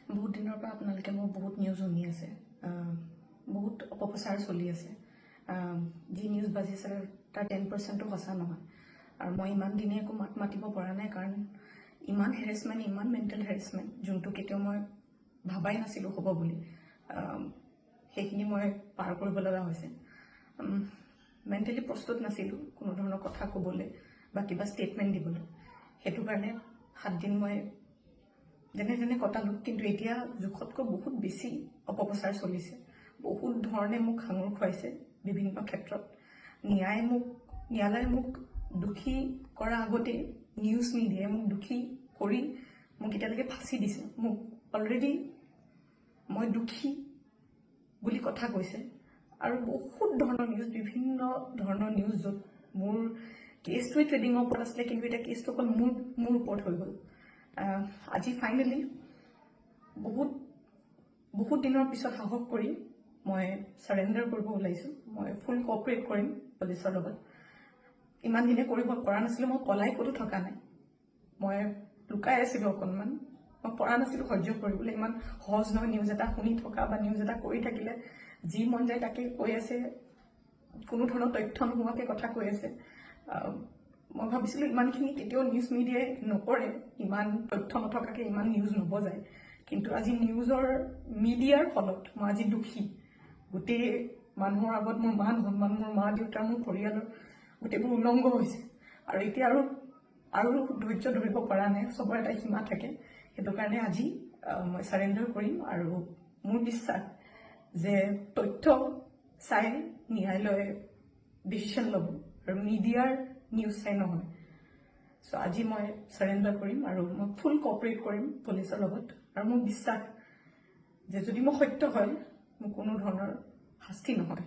বহুত দিনৰ পৰা আপোনালোকে মোক বহুত নিউজ শুনি আছে, বহুত অপপ্ৰচাৰ চলি আছে। যি নিউজ বাজিছে তাৰ 10%ও সঁচা নহয়। আৰু মই ইমান দিনে একো মাত মাতিব পৰা নাই, কাৰণ ইমান হেৰেছমেণ্ট, ইমান মেণ্টেল হেৰেছমেণ্ট, যোনটো কেতিয়াও মই ভাবাই নাছিলোঁ হ'ব বুলি, সেইখিনি মই পাৰ কৰিব লগা হৈছে। মেণ্টেলি প্ৰস্তুত নাছিলোঁ কোনো ধৰণৰ কথা ক'বলৈ বা কিবা ষ্টেটমেণ্ট দিবলৈ। সেইটো কাৰণে 7 দিন মই যেনে যেনে কটালোঁ, কিন্তু এতিয়া জোখতকৈ বহুত বেছি অপপ্ৰচাৰ চলিছে। বহুত ধৰণে মোক সাঙুৰ খুৱাইছে বিভিন্ন ক্ষেত্ৰত। ন্যায়ালয়ে মোক দোষী কৰাৰ আগতেই নিউজ মিডিয়াই মোক দোষী কৰি মোক এতিয়ালৈকে ফাঁচি দিছে। মোক অলৰেডি মই দোষী বুলি কথা কৈছে। আৰু বহুত ধৰণৰ নিউজ, বিভিন্ন ধৰণৰ নিউজ, য'ত মোৰ কেছটোৱে ট্ৰেডিঙৰ ওপৰত আছিলে, কিন্তু এতিয়া কেছটো অকল মোৰ ওপৰত হৈ গ'ল। আজি ফাইনেলি বহুত দিনৰ পিছত সাহস কৰি মই চাৰেণ্ডাৰ কৰিব ওলাইছোঁ। মই ফুল কোঅপাৰেট কৰিম পুলিচৰ লগত। ইমান দিনে কৰিব পৰা নাছিলোঁ। মই পলাই ক'তো থকা নাই, মই লুকাই আছিলোঁ অকণমান। মই পৰা নাছিলোঁ সহ্য কৰিবলৈ। ইমান সহজ নহয় নিউজ এটা শুনি থকা বা নিউজ এটা কৰি থাকিলে। যি মন যায় তাকে কৈ আছে, কোনো ধৰণৰ তথ্য নোহোৱাকৈ কথা কৈ আছে। মই ভাবিছিলোঁ ইমানখিনি কেতিয়াও নিউজ মিডিয়াই নকৰে, ইমান তথ্য নথকাকৈ ইমান নিউজ নবজায়। কিন্তু আজি মিডিয়াৰ ফলত মই আজি দোষী। গোটেই মানুহৰ আগত মোৰ মান সন্মান, মোৰ মা দেউতা, মোৰ পৰিয়ালৰ গোটেইবোৰ উলংঘ হৈছে। আৰু এতিয়া আৰু ধৈৰ্য ধৰিব পৰা নাই। চবৰ এটা সীমা থাকে। সেইটো কাৰণে আজি মই চাৰেণ্ডাৰ কৰিম। আৰু মোৰ বিশ্বাস যে তথ্য চাই ন্যায়ালয়ে ডিচিশ্যন ল'ব, আৰু মিডিয়াৰ নিউজ চাই নহয়। চ' আজি মই চাৰেণ্ডাৰ কৰিম আৰু মই ফুল কোঅপাৰেট কৰিম পুলিচৰ লগত। আৰু মোৰ বিশ্বাস যে যদি মই সত্য হয়, মোৰ কোনো ধৰণৰ শাস্তি নহয়।